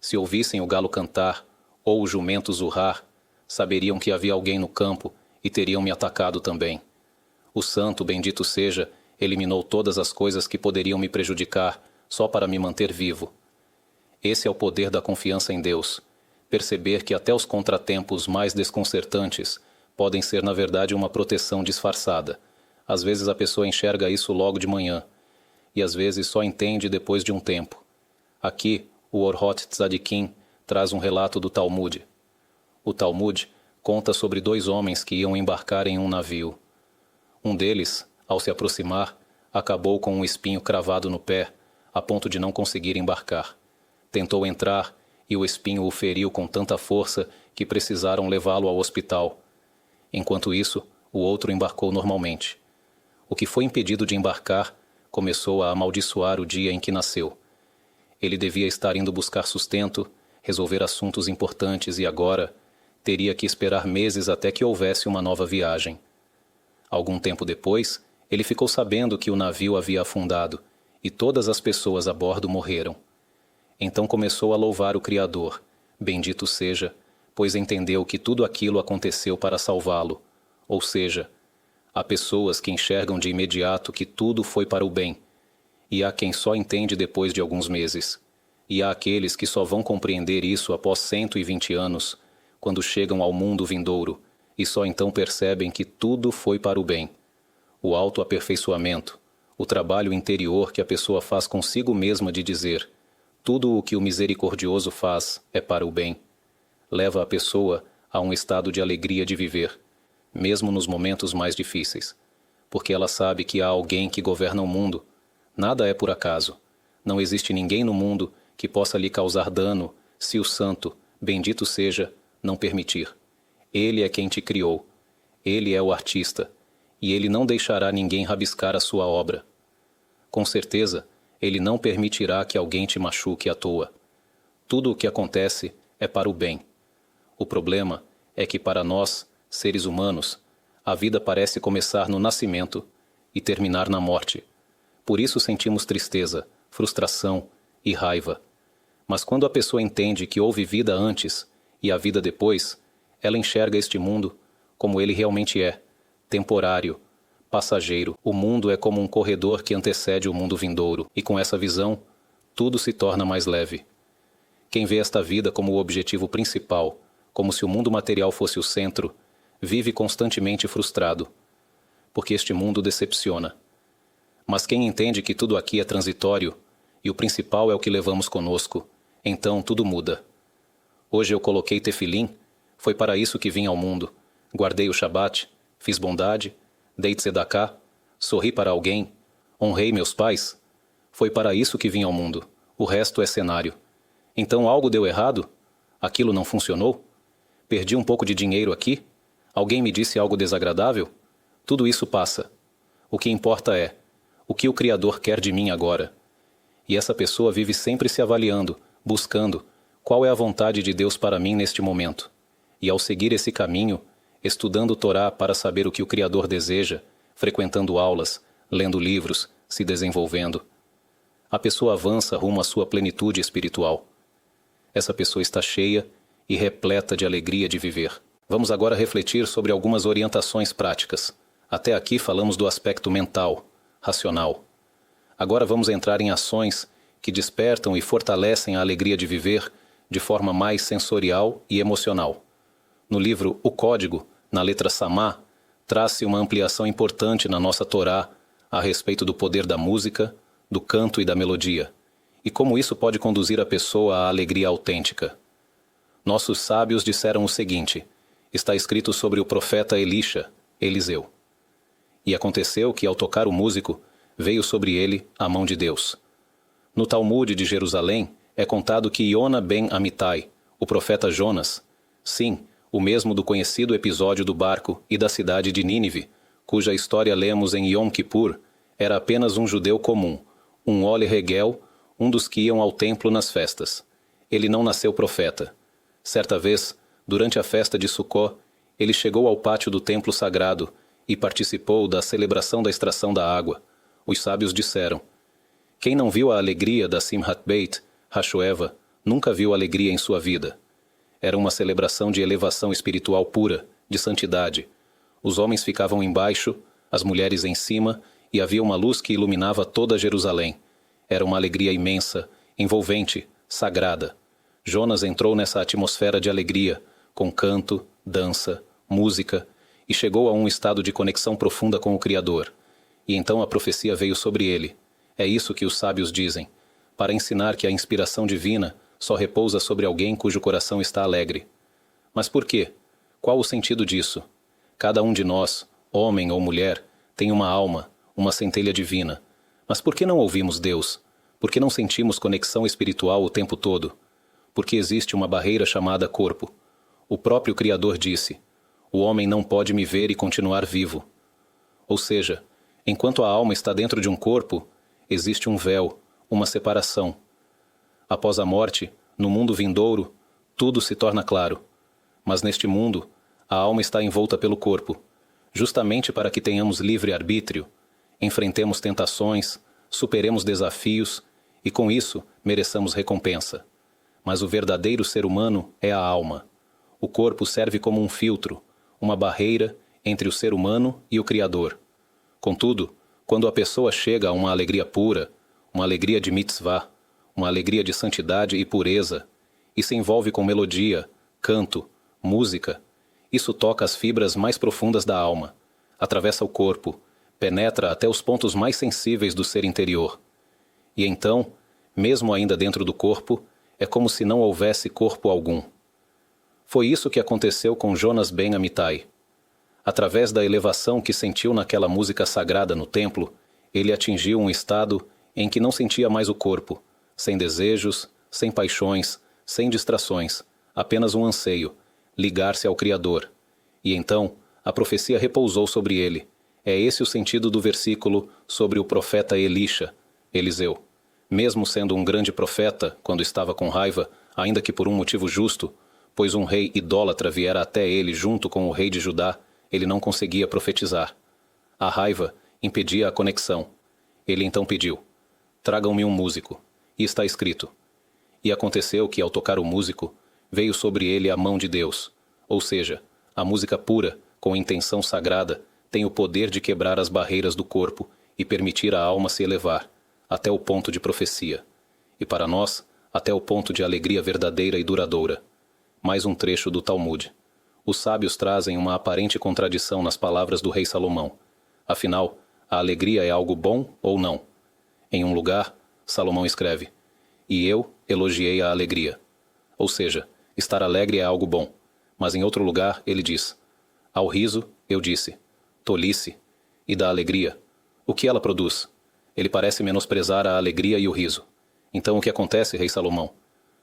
Se ouvissem o galo cantar, ou o jumento zurrar, saberiam que havia alguém no campo e teriam me atacado também. O santo, bendito seja, eliminou todas as coisas que poderiam me prejudicar, só para me manter vivo. Esse é o poder da confiança em Deus. Perceber que até os contratempos mais desconcertantes podem ser, na verdade, uma proteção disfarçada. Às vezes a pessoa enxerga isso logo de manhã, e às vezes só entende depois de um tempo. Aqui, o Orhot Tzadikim traz um relato do Talmud. O Talmud conta sobre 2 homens que iam embarcar em um navio. Um deles, ao se aproximar, acabou com um espinho cravado no pé, a ponto de não conseguir embarcar. Tentou entrar e o espinho o feriu com tanta força que precisaram levá-lo ao hospital. Enquanto isso, o outro embarcou normalmente. O que foi impedido de embarcar começou a amaldiçoar o dia em que nasceu. Ele devia estar indo buscar sustento, resolver assuntos importantes e agora teria que esperar meses até que houvesse uma nova viagem. Algum tempo depois, ele ficou sabendo que o navio havia afundado e todas as pessoas a bordo morreram. Então começou a louvar o Criador, bendito seja, pois entendeu que tudo aquilo aconteceu para salvá-lo. Ou seja, há pessoas que enxergam de imediato que tudo foi para o bem, e há quem só entende depois de alguns meses. E há aqueles que só vão compreender isso após 120 anos, quando chegam ao mundo vindouro, e só então percebem que tudo foi para o bem. O autoaperfeiçoamento, o trabalho interior que a pessoa faz consigo mesma de dizer: tudo o que o misericordioso faz é para o bem, leva a pessoa a um estado de alegria de viver, mesmo nos momentos mais difíceis, porque ela sabe que há alguém que governa o mundo. Nada é por acaso. Não existe ninguém no mundo que possa lhe causar dano se o santo, bendito seja, não permitir. Ele é quem te criou. Ele é o artista, e ele não deixará ninguém rabiscar a sua obra. Com certeza, ele não permitirá que alguém te machuque à toa. Tudo o que acontece é para o bem. O problema é que para nós, seres humanos, a vida parece começar no nascimento e terminar na morte. Por isso sentimos tristeza, frustração e raiva. Mas quando a pessoa entende que houve vida antes e a vida depois, ela enxerga este mundo como ele realmente é, temporário, passageiro. O mundo é como um corredor que antecede o mundo vindouro, e com essa visão, tudo se torna mais leve. Quem vê esta vida como o objetivo principal, como se o mundo material fosse o centro, vive constantemente frustrado, porque este mundo decepciona. Mas quem entende que tudo aqui é transitório, e o principal é o que levamos conosco, então tudo muda. Hoje eu coloquei tefilim, foi para isso que vim ao mundo. Guardei o Shabat, fiz bondade, dei tzedakah, sorri para alguém, honrei meus pais. Foi para isso que vim ao mundo. O resto é cenário. Então algo deu errado? Aquilo não funcionou? Perdi um pouco de dinheiro aqui? Alguém me disse algo desagradável? Tudo isso passa. O que importa é o que o Criador quer de mim agora. E essa pessoa vive sempre se avaliando, buscando qual é a vontade de Deus para mim neste momento. E ao seguir esse caminho, estudando o Torá para saber o que o Criador deseja, frequentando aulas, lendo livros, se desenvolvendo, a pessoa avança rumo à sua plenitude espiritual. Essa pessoa está cheia e repleta de alegria de viver. Vamos agora refletir sobre algumas orientações práticas. Até aqui falamos do aspecto mental, racional. Agora vamos entrar em ações que despertam e fortalecem a alegria de viver de forma mais sensorial e emocional. No livro O Código, na letra Samá, traz-se uma ampliação importante na nossa Torá a respeito do poder da música, do canto e da melodia, e como isso pode conduzir a pessoa à alegria autêntica. Nossos sábios disseram o seguinte: está escrito sobre o profeta Eliseu. E aconteceu que, ao tocar o músico, veio sobre ele a mão de Deus. No Talmude de Jerusalém, é contado que Iona ben Amitai, o profeta Jonas, sim, o mesmo do conhecido episódio do barco e da cidade de Nínive, cuja história lemos em Yom Kippur, era apenas um judeu comum, um Ole Regel, um dos que iam ao templo nas festas. Ele não nasceu profeta. Certa vez, durante a festa de Sukkó, ele chegou ao pátio do templo sagrado e participou da celebração da extração da água. Os sábios disseram: quem não viu a alegria da Simhat Beit Hashoeva, nunca viu alegria em sua vida. Era uma celebração de elevação espiritual pura, de santidade. Os homens ficavam embaixo, as mulheres em cima, e havia uma luz que iluminava toda Jerusalém. Era uma alegria imensa, envolvente, sagrada. Jonas entrou nessa atmosfera de alegria, com canto, dança, música, e chegou a um estado de conexão profunda com o Criador. E então a profecia veio sobre ele. É isso que os sábios dizem, para ensinar que a inspiração divina só repousa sobre alguém cujo coração está alegre. Mas por quê? Qual o sentido disso? Cada um de nós, homem ou mulher, tem uma alma, uma centelha divina. Mas por que não ouvimos Deus? Por que não sentimos conexão espiritual o tempo todo? Porque existe uma barreira chamada corpo. O próprio Criador disse: o homem não pode me ver e continuar vivo. Ou seja, enquanto a alma está dentro de um corpo, existe um véu, uma separação. Após a morte, no mundo vindouro, tudo se torna claro. Mas neste mundo, a alma está envolta pelo corpo, justamente para que tenhamos livre arbítrio, enfrentemos tentações, superemos desafios e com isso mereçamos recompensa. Mas o verdadeiro ser humano é a alma. O corpo serve como um filtro, uma barreira entre o ser humano e o Criador. Contudo, quando a pessoa chega a uma alegria pura, uma alegria de mitzvah, uma alegria de santidade e pureza, e se envolve com melodia, canto, música, isso toca as fibras mais profundas da alma, atravessa o corpo, penetra até os pontos mais sensíveis do ser interior. E então, mesmo ainda dentro do corpo, é como se não houvesse corpo algum. Foi isso que aconteceu com Jonas ben Amittai. Através da elevação que sentiu naquela música sagrada no templo, ele atingiu um estado em que não sentia mais o corpo, sem desejos, sem paixões, sem distrações, apenas um anseio, ligar-se ao Criador. E então, a profecia repousou sobre ele. É esse o sentido do versículo sobre o profeta Eliseu. Mesmo sendo um grande profeta, quando estava com raiva, ainda que por um motivo justo, pois um rei idólatra viera até ele junto com o rei de Judá, ele não conseguia profetizar. A raiva impedia a conexão. Ele então pediu: tragam-me um músico. E está escrito: e aconteceu que, ao tocar o músico, veio sobre ele a mão de Deus. Ou seja, a música pura, com intenção sagrada, tem o poder de quebrar as barreiras do corpo e permitir a alma se elevar, até o ponto de profecia. E para nós, até o ponto de alegria verdadeira e duradoura. Mais um trecho do Talmud. Os sábios trazem uma aparente contradição nas palavras do rei Salomão. Afinal, a alegria é algo bom ou não? Em um lugar, Salomão escreve: e eu elogiei a alegria. Ou seja, estar alegre é algo bom. Mas em outro lugar, ele diz: ao riso, eu disse, tolice. E da alegria, o que ela produz? Ele parece menosprezar a alegria e o riso. Então o que acontece, rei Salomão?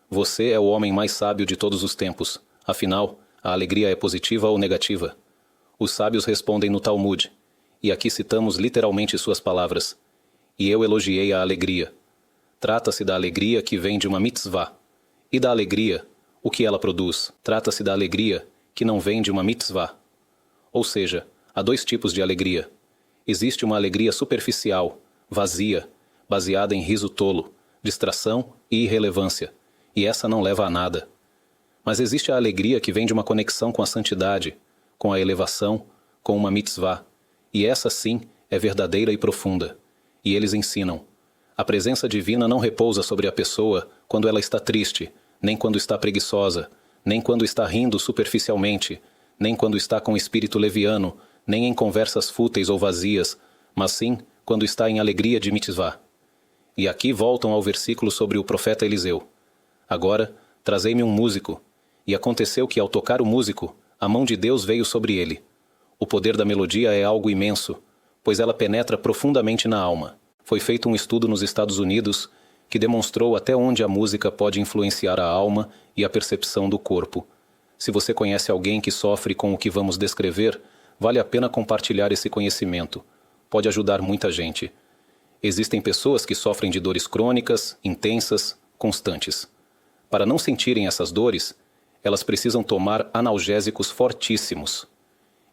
Você é o homem mais sábio de todos os tempos. Afinal, a alegria é positiva ou negativa? Os sábios respondem no Talmud, e aqui citamos literalmente suas palavras: e eu elogiei a alegria. Trata-se da alegria que vem de uma mitzvah. E da alegria, o que ela produz? Trata-se da alegria que não vem de uma mitzvah. Ou seja, há dois tipos de alegria. Existe uma alegria superficial, vazia, baseada em riso tolo, distração e irrelevância, e essa não leva a nada. Mas existe a alegria que vem de uma conexão com a santidade, com a elevação, com uma mitzvah, e essa sim é verdadeira e profunda. E eles ensinam: a presença divina não repousa sobre a pessoa quando ela está triste, nem quando está preguiçosa, nem quando está rindo superficialmente, nem quando está com espírito leviano, nem em conversas fúteis ou vazias, mas sim quando está em alegria de mitzvah. E aqui voltam ao versículo sobre o profeta Eliseu. Agora, trazei-me um músico. E aconteceu que, ao tocar o músico, a mão de Deus veio sobre ele. O poder da melodia é algo imenso, pois ela penetra profundamente na alma. Foi feito um estudo nos Estados Unidos que demonstrou até onde a música pode influenciar a alma e a percepção do corpo. Se você conhece alguém que sofre com o que vamos descrever, vale a pena compartilhar esse conhecimento. Pode ajudar muita gente. Existem pessoas que sofrem de dores crônicas, intensas, constantes. Para não sentirem essas dores, elas precisam tomar analgésicos fortíssimos.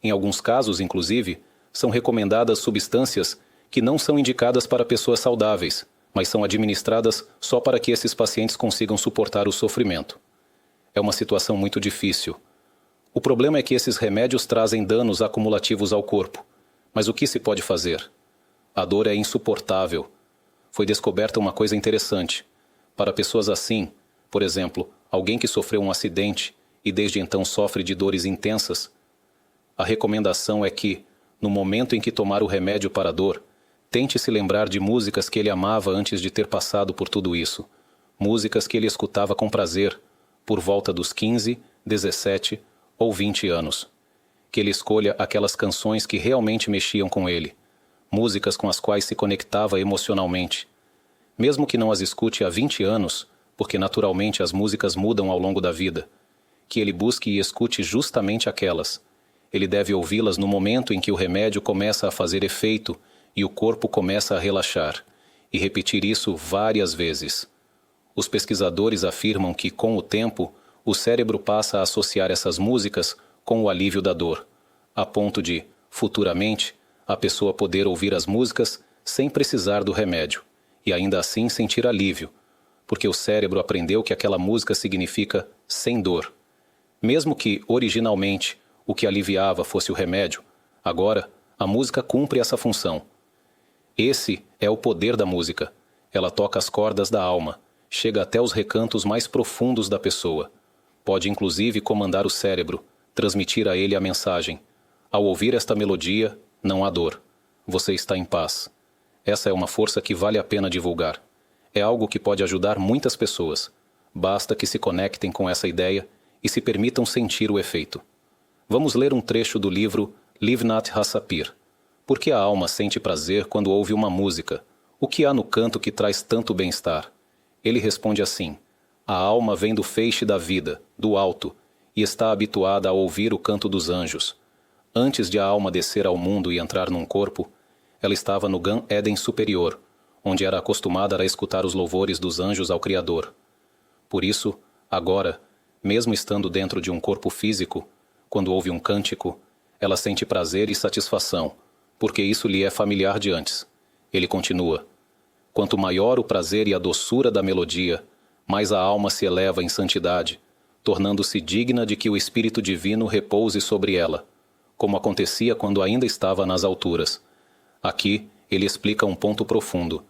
Em alguns casos, inclusive, são recomendadas substâncias que não são indicadas para pessoas saudáveis, mas são administradas só para que esses pacientes consigam suportar o sofrimento. É uma situação muito difícil. O problema é que esses remédios trazem danos acumulativos ao corpo. Mas o que se pode fazer? A dor é insuportável. Foi descoberta uma coisa interessante. Para pessoas assim, por exemplo, alguém que sofreu um acidente e desde então sofre de dores intensas, a recomendação é que, no momento em que tomar o remédio para a dor, tente se lembrar de músicas que ele amava antes de ter passado por tudo isso. Músicas que ele escutava com prazer, por volta dos 15, 17 ou 20 anos. Que ele escolha aquelas canções que realmente mexiam com ele. Músicas com as quais se conectava emocionalmente. Mesmo que não as escute há 20 anos, porque naturalmente as músicas mudam ao longo da vida. Que ele busque e escute justamente aquelas. Ele deve ouvi-las no momento em que o remédio começa a fazer efeito e o corpo começa a relaxar, e repetir isso várias vezes. Os pesquisadores afirmam que, com o tempo, o cérebro passa a associar essas músicas com o alívio da dor, a ponto de, futuramente, a pessoa poder ouvir as músicas sem precisar do remédio, e ainda assim sentir alívio, porque o cérebro aprendeu que aquela música significa sem dor. Mesmo que, originalmente, o que aliviava fosse o remédio, agora a música cumpre essa função. Esse é o poder da música. Ela toca as cordas da alma, chega até os recantos mais profundos da pessoa. Pode inclusive comandar o cérebro, transmitir a ele a mensagem. Ao ouvir esta melodia, não há dor. Você está em paz. Essa é uma força que vale a pena divulgar. É algo que pode ajudar muitas pessoas. Basta que se conectem com essa ideia e se permitam sentir o efeito. Vamos ler um trecho do livro Livnat Hassapir. Por que a alma sente prazer quando ouve uma música? O que há no canto que traz tanto bem-estar? Ele responde assim: a alma vem do feixe da vida, do alto, e está habituada a ouvir o canto dos anjos. Antes de a alma descer ao mundo e entrar num corpo, ela estava no Gan Éden superior, onde era acostumada a escutar os louvores dos anjos ao Criador. Por isso, agora, mesmo estando dentro de um corpo físico, quando ouve um cântico, ela sente prazer e satisfação, porque isso lhe é familiar de antes. Ele continua: quanto maior o prazer e a doçura da melodia, mais a alma se eleva em santidade, tornando-se digna de que o Espírito Divino repouse sobre ela, como acontecia quando ainda estava nas alturas. Aqui, ele explica um ponto profundo.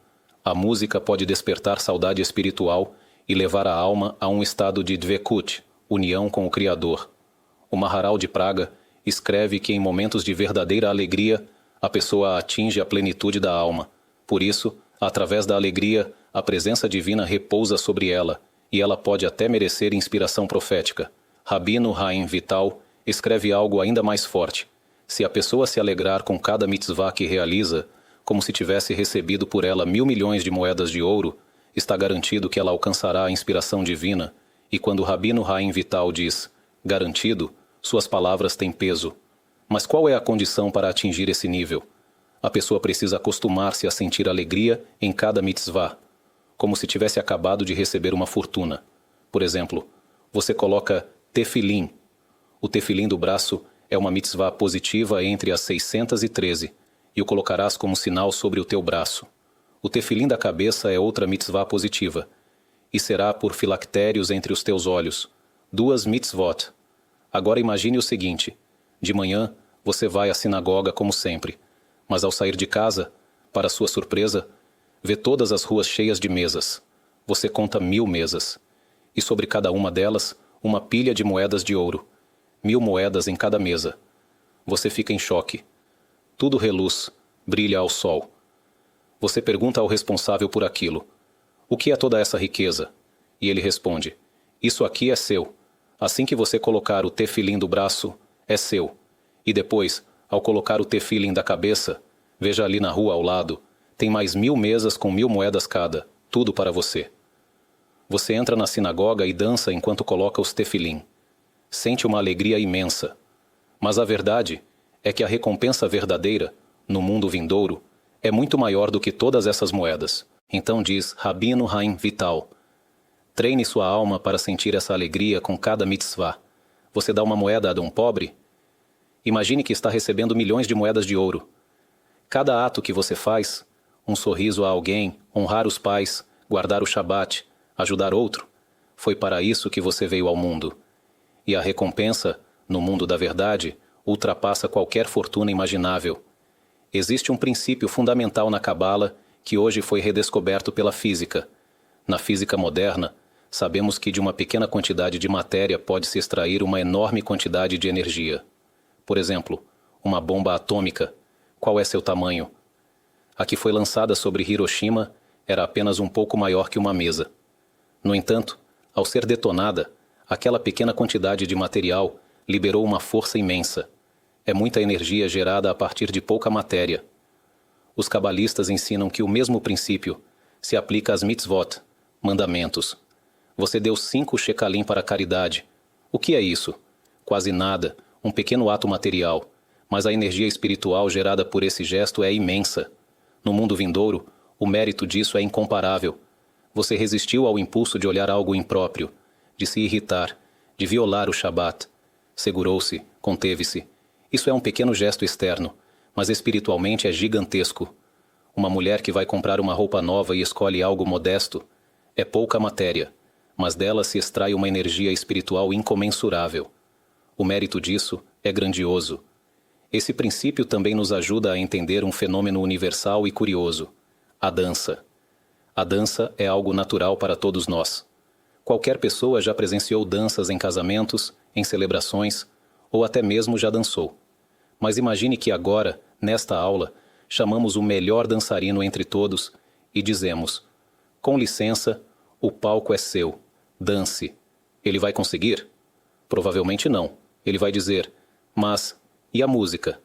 A música pode despertar saudade espiritual e levar a alma a um estado de dvekut, união com o Criador. O Maharal de Praga escreve que em momentos de verdadeira alegria, a pessoa atinge a plenitude da alma. Por isso, através da alegria, a presença divina repousa sobre ela, e ela pode até merecer inspiração profética. Rabino Haim Vital escreve algo ainda mais forte. Se a pessoa se alegrar com cada mitzvah que realiza, como se tivesse recebido por ela 1.000 milhões de moedas de ouro, está garantido que ela alcançará a inspiração divina, e quando o Rabino Haim Vital diz garantido, suas palavras têm peso. Mas qual é a condição para atingir esse nível? A pessoa precisa acostumar-se a sentir alegria em cada mitzvah, como se tivesse acabado de receber uma fortuna. Por exemplo, você coloca tefilim. O tefilim do braço é uma mitzvah positiva entre as 613, e o colocarás como sinal sobre o teu braço. O tefilim da cabeça é outra mitzvah positiva, e será por filactérios entre os teus olhos. 2 mitzvot. Agora imagine o seguinte: de manhã, você vai à sinagoga como sempre, mas ao sair de casa, para sua surpresa, vê todas as ruas cheias de mesas. Você conta 1.000 mesas, e sobre cada uma delas, uma pilha de moedas de ouro. 1.000 moedas em cada mesa. Você fica em choque. Tudo reluz, brilha ao sol. Você pergunta ao responsável por aquilo: o que é toda essa riqueza? E ele responde: isso aqui é seu. Assim que você colocar o tefilim do braço, é seu. E depois, ao colocar o tefilim da cabeça, veja ali na rua ao lado, tem mais 1.000 mesas com 1.000 moedas cada, tudo para você. Você entra na sinagoga e dança enquanto coloca os tefilim. Sente uma alegria imensa. Mas a verdade é que a recompensa verdadeira, no mundo vindouro, é muito maior do que todas essas moedas. Então diz Rabino Haim Vital: treine sua alma para sentir essa alegria com cada mitzvah. Você dá uma moeda a um pobre? Imagine que está recebendo milhões de moedas de ouro. Cada ato que você faz, um sorriso a alguém, honrar os pais, guardar o Shabat, ajudar outro, foi para isso que você veio ao mundo. E a recompensa, no mundo da verdade, ultrapassa qualquer fortuna imaginável. Existe um princípio fundamental na Cabala que hoje foi redescoberto pela física. Na física moderna, sabemos que de uma pequena quantidade de matéria pode-se extrair uma enorme quantidade de energia. Por exemplo, uma bomba atômica. Qual é seu tamanho? A que foi lançada sobre Hiroshima era apenas um pouco maior que uma mesa. No entanto, ao ser detonada, aquela pequena quantidade de material liberou uma força imensa. É muita energia gerada a partir de pouca matéria. Os cabalistas ensinam que o mesmo princípio se aplica às mitzvot, mandamentos. Você deu 5 shekalim para a caridade. O que é isso? Quase nada, um pequeno ato material, mas a energia espiritual gerada por esse gesto é imensa. No mundo vindouro, o mérito disso é incomparável. Você resistiu ao impulso de olhar algo impróprio, de se irritar, de violar o Shabat. Segurou-se, conteve-se. Isso é um pequeno gesto externo, mas espiritualmente é gigantesco. Uma mulher que vai comprar uma roupa nova e escolhe algo modesto, é pouca matéria, mas dela se extrai uma energia espiritual incomensurável. O mérito disso é grandioso. Esse princípio também nos ajuda a entender um fenômeno universal e curioso: a dança. A dança é algo natural para todos nós. Qualquer pessoa já presenciou danças em casamentos, em celebrações, ou até mesmo já dançou. Mas imagine que agora, nesta aula, chamamos o melhor dançarino entre todos e dizemos: com licença, o palco é seu, dance. Ele vai conseguir? Provavelmente não. Ele vai dizer: mas, e a música?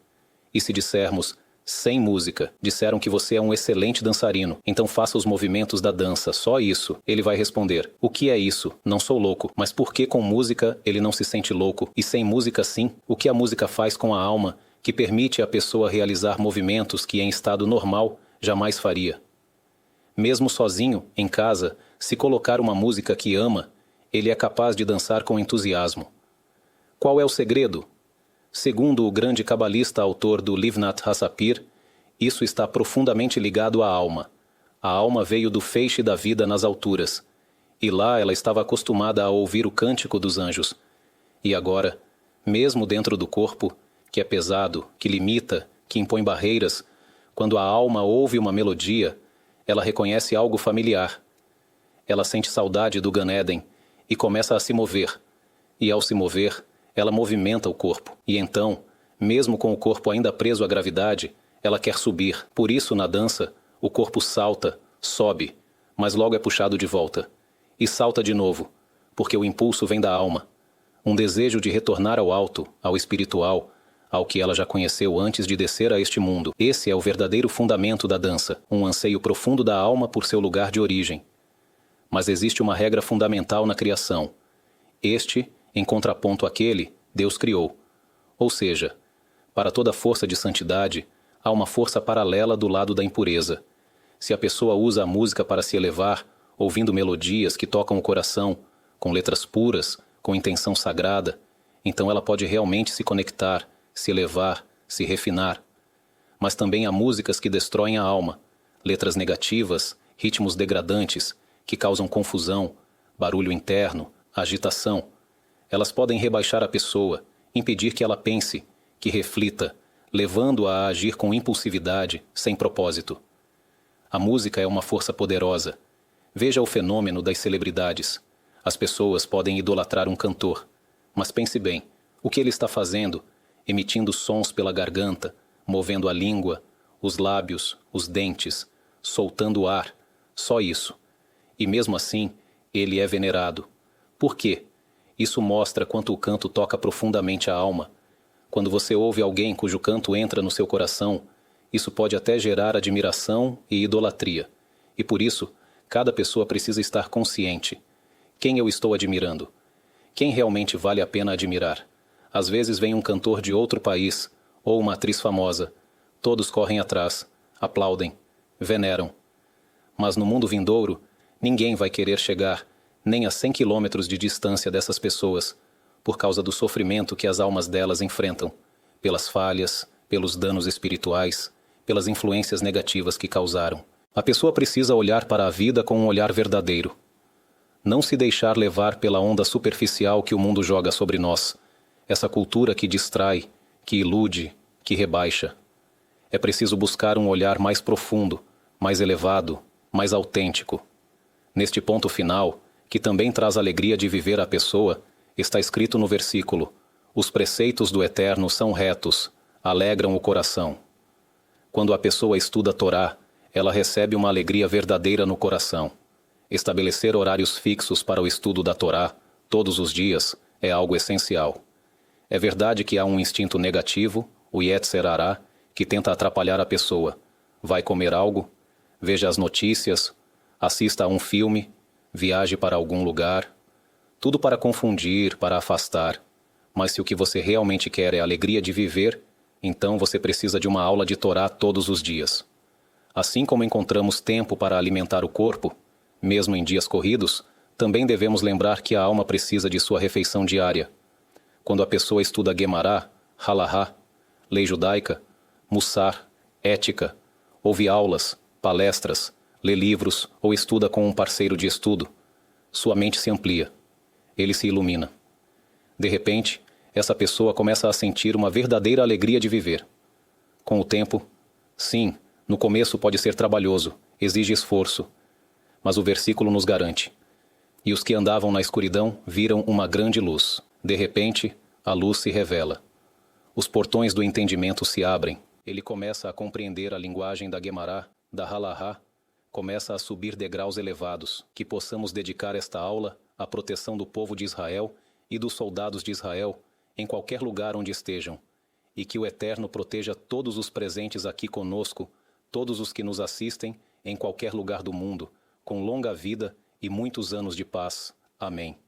E se dissermos: sem música, disseram que você é um excelente dançarino, então faça os movimentos da dança, só isso. Ele vai responder: o que é isso? Não sou louco. Mas por que com música ele não se sente louco? E sem música sim? O que a música faz com a alma, que permite à pessoa realizar movimentos que em estado normal jamais faria? Mesmo sozinho, em casa, se colocar uma música que ama, ele é capaz de dançar com entusiasmo. Qual é o segredo? Segundo o grande cabalista autor do Livnat Hassapir, isso está profundamente ligado à alma. A alma veio do feixe da vida nas alturas, e lá ela estava acostumada a ouvir o cântico dos anjos. E agora, mesmo dentro do corpo, que é pesado, que limita, que impõe barreiras, quando a alma ouve uma melodia, ela reconhece algo familiar. Ela sente saudade do Gan Eden e começa a se mover. E ao se mover, ela movimenta o corpo. E então, mesmo com o corpo ainda preso à gravidade, ela quer subir. Por isso, na dança, o corpo salta, sobe, mas logo é puxado de volta. E salta de novo, porque o impulso vem da alma. Um desejo de retornar ao alto, ao espiritual, ao que ela já conheceu antes de descer a este mundo. Esse é o verdadeiro fundamento da dança, um anseio profundo da alma por seu lugar de origem. Mas existe uma regra fundamental na criação. Este, em contraponto àquele, Deus criou. Ou seja, para toda força de santidade, há uma força paralela do lado da impureza. Se a pessoa usa a música para se elevar, ouvindo melodias que tocam o coração, com letras puras, com intenção sagrada, então ela pode realmente se conectar, se elevar, se refinar. Mas também há músicas que destroem a alma, letras negativas, ritmos degradantes, que causam confusão, barulho interno, agitação. Elas podem rebaixar a pessoa, impedir que ela pense, que reflita, levando-a a agir com impulsividade, sem propósito. A música é uma força poderosa. Veja o fenômeno das celebridades. As pessoas podem idolatrar um cantor, mas pense bem, o que ele está fazendo, emitindo sons pela garganta, movendo a língua, os lábios, os dentes, soltando o ar, só isso. E mesmo assim, ele é venerado. Por quê? Isso mostra quanto o canto toca profundamente a alma. Quando você ouve alguém cujo canto entra no seu coração, isso pode até gerar admiração e idolatria. E por isso, cada pessoa precisa estar consciente. Quem eu estou admirando? Quem realmente vale a pena admirar? Às vezes vem um cantor de outro país, ou uma atriz famosa. Todos correm atrás, aplaudem, veneram. Mas no mundo vindouro, ninguém vai querer chegar nem a 100 quilômetros de distância dessas pessoas, por causa do sofrimento que as almas delas enfrentam, pelas falhas, pelos danos espirituais, pelas influências negativas que causaram. A pessoa precisa olhar para a vida com um olhar verdadeiro. Não se deixar levar pela onda superficial que o mundo joga sobre nós, essa cultura que distrai, que ilude, que rebaixa. É preciso buscar um olhar mais profundo, mais elevado, mais autêntico. Neste ponto final, que também traz alegria de viver à pessoa, está escrito no versículo: os preceitos do Eterno são retos, alegram o coração. Quando a pessoa estuda a Torá, ela recebe uma alegria verdadeira no coração. Estabelecer horários fixos para o estudo da Torá, todos os dias, é algo essencial. É verdade que há um instinto negativo, o Yetzer Hará, que tenta atrapalhar a pessoa. Vai comer algo? Veja as notícias, assista a um filme, viaje para algum lugar. Tudo para confundir, para afastar. Mas se o que você realmente quer é a alegria de viver, então você precisa de uma aula de Torá todos os dias. Assim como encontramos tempo para alimentar o corpo, mesmo em dias corridos, também devemos lembrar que a alma precisa de sua refeição diária. Quando a pessoa estuda Guemará, Halahá, lei judaica, Mussar, ética, ouve aulas, palestras, lê livros ou estuda com um parceiro de estudo, sua mente se amplia. Ele se ilumina. De repente, essa pessoa começa a sentir uma verdadeira alegria de viver. Com o tempo, sim, no começo pode ser trabalhoso, exige esforço, mas o versículo nos garante: e os que andavam na escuridão viram uma grande luz. De repente, a luz se revela. Os portões do entendimento se abrem. Ele começa a compreender a linguagem da Guemará, da Halahá, começa a subir degraus elevados, que possamos dedicar esta aula à proteção do povo de Israel e dos soldados de Israel, em qualquer lugar onde estejam, e que o Eterno proteja todos os presentes aqui conosco, todos os que nos assistem, em qualquer lugar do mundo, com longa vida e muitos anos de paz. Amém.